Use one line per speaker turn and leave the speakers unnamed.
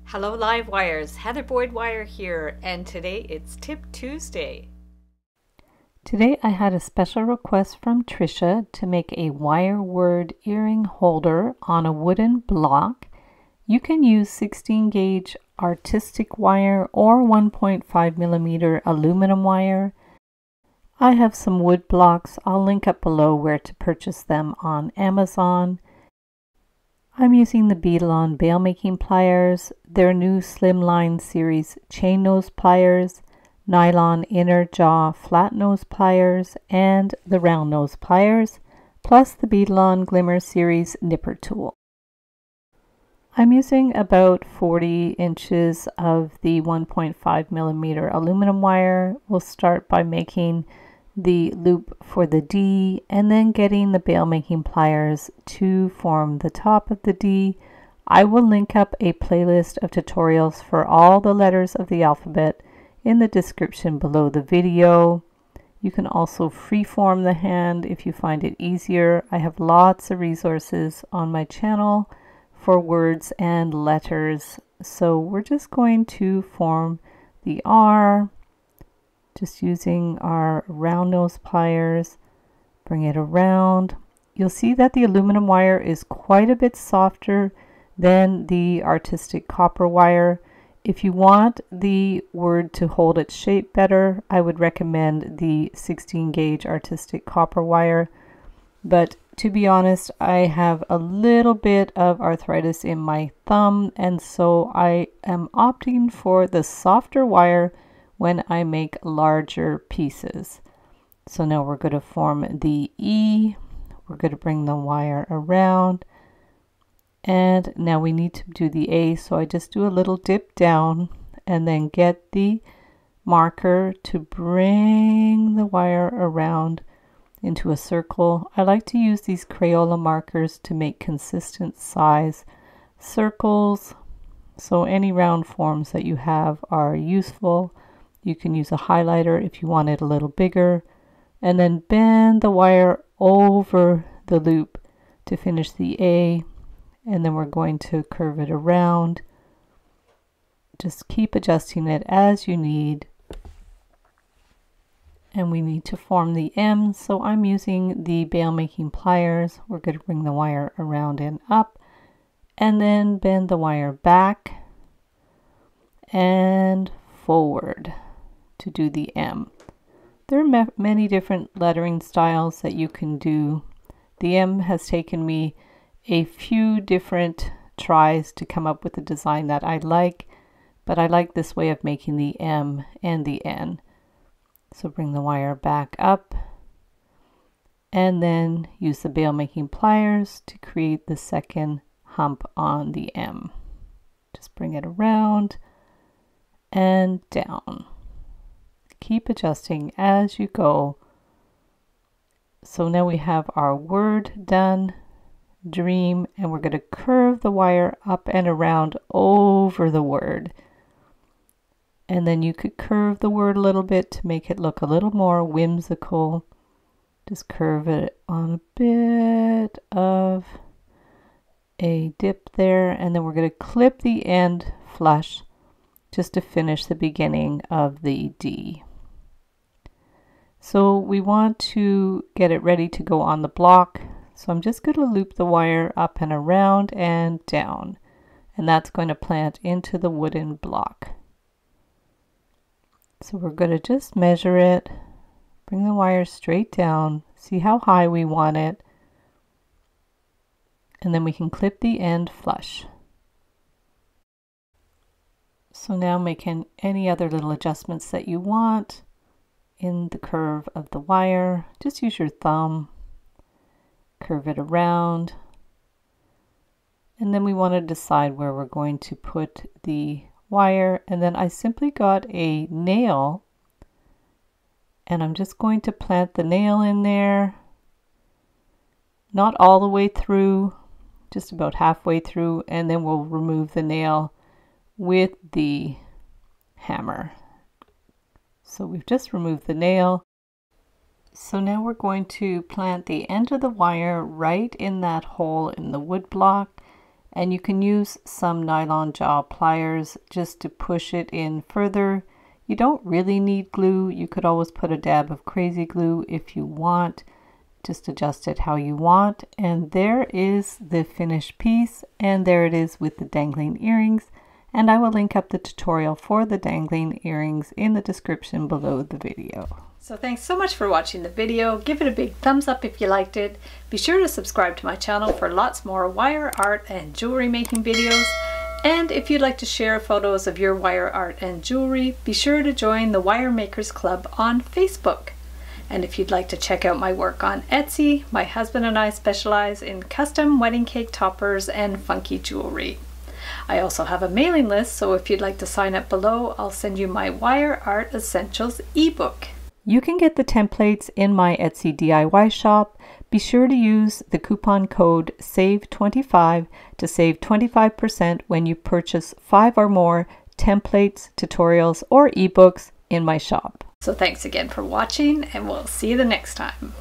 Hello Live Wires, Heather Boyd Wire here, and today it's Tip Tuesday.
Today I had a special request from Trisha to make a wire word earring holder on a wooden block. You can use 16 gauge artistic wire or 1.5 millimeter aluminum wire. I have some wood blocks. I'll link up below where to purchase them on Amazon. I'm using the Beadalon bail making pliers, their new Slimline series chain nose pliers, nylon inner jaw flat nose pliers, and the round nose pliers, plus the Beadalon Glimmer series nipper tool. I'm using about 40 inches of the 1.5 millimeter aluminum wire. We'll start by making the loop for the D and then getting the bail making pliers to form the top of the D. I will link up a playlist of tutorials for all the letters of the alphabet in the description below the video. You can also freeform the hand if you find it easier. I have lots of resources on my channel for words and letters. So we're just going to form the R, just using our round nose pliers, bring it around. You'll see that the aluminum wire is quite a bit softer than the artistic copper wire. If you want the word to hold its shape better, I would recommend the 16 gauge artistic copper wire. But to be honest, I have a little bit of arthritis in my thumb, and so I am opting for the softer wire when I make larger pieces. So now we're going to form the E. We're going to bring the wire around. And now we need to do the A. So I just do a little dip down and then get the marker to bring the wire around into a circle. I like to use these Crayola markers to make consistent size circles. So any round forms that you have are useful. You can use a highlighter if you want it a little bigger, and then bend the wire over the loop to finish the A, and then we're going to curve it around. Just keep adjusting it as you need. And we need to form the M, so I'm using the bail making pliers. We're going to bring the wire around and up, and then bend the wire back and forward to do the M. There are many different lettering styles that you can do. The M has taken me a few different tries to come up with a design that I like, but I like this way of making the M and the N. So bring the wire back up and then use the bail making pliers to create the second hump on the M. Just bring it around and down. Keep adjusting as you go. So now we have our word done, dream, and we're going to curve the wire up and around over the word. And then you could curve the word a little bit to make it look a little more whimsical. Just curve it on a bit of a dip there, and then we're going to clip the end flush just to finish the beginning of the D. So we want to get it ready to go on the block. So I'm just going to loop the wire up and around and down, and that's going to plant into the wooden block. So we're going to just measure it, bring the wire straight down, see how high we want it, and then we can clip the end flush. So now make any other little adjustments that you want in the curve of the wire. Just use your thumb, curve it around, and then we want to decide where we're going to put the wire, and then I simply got a nail and I'm just going to plant the nail in there, not all the way through, just about halfway through, and then we'll remove the nail with the hammer. So we've just removed the nail. So now we're going to plant the end of the wire right in that hole in the wood block, and you can use some nylon jaw pliers just to push it in further. You don't really need glue. You could always put a dab of crazy glue if you want. Just adjust it how you want. And there is the finished piece, and there it is with the dangling earrings. And I will link up the tutorial for the dangling earrings in the description below the video.
So thanks so much for watching the video. Give it a big thumbs up if you liked it. Be sure to subscribe to my channel for lots more wire art and jewelry making videos. And if you'd like to share photos of your wire art and jewelry, be sure to join the Wire Makers Club on Facebook. And if you'd like to check out my work on Etsy, my husband and I specialize in custom wedding cake toppers and funky jewelry. I also have a mailing list, so if you'd like to sign up below, I'll send you my Wire Art Essentials ebook.
You can get the templates in my Etsy DIY shop. Be sure to use the coupon code SAVE25 to save 25% when you purchase 5 or more templates, tutorials, or ebooks in my shop.
So thanks again for watching, and we'll see you the next time.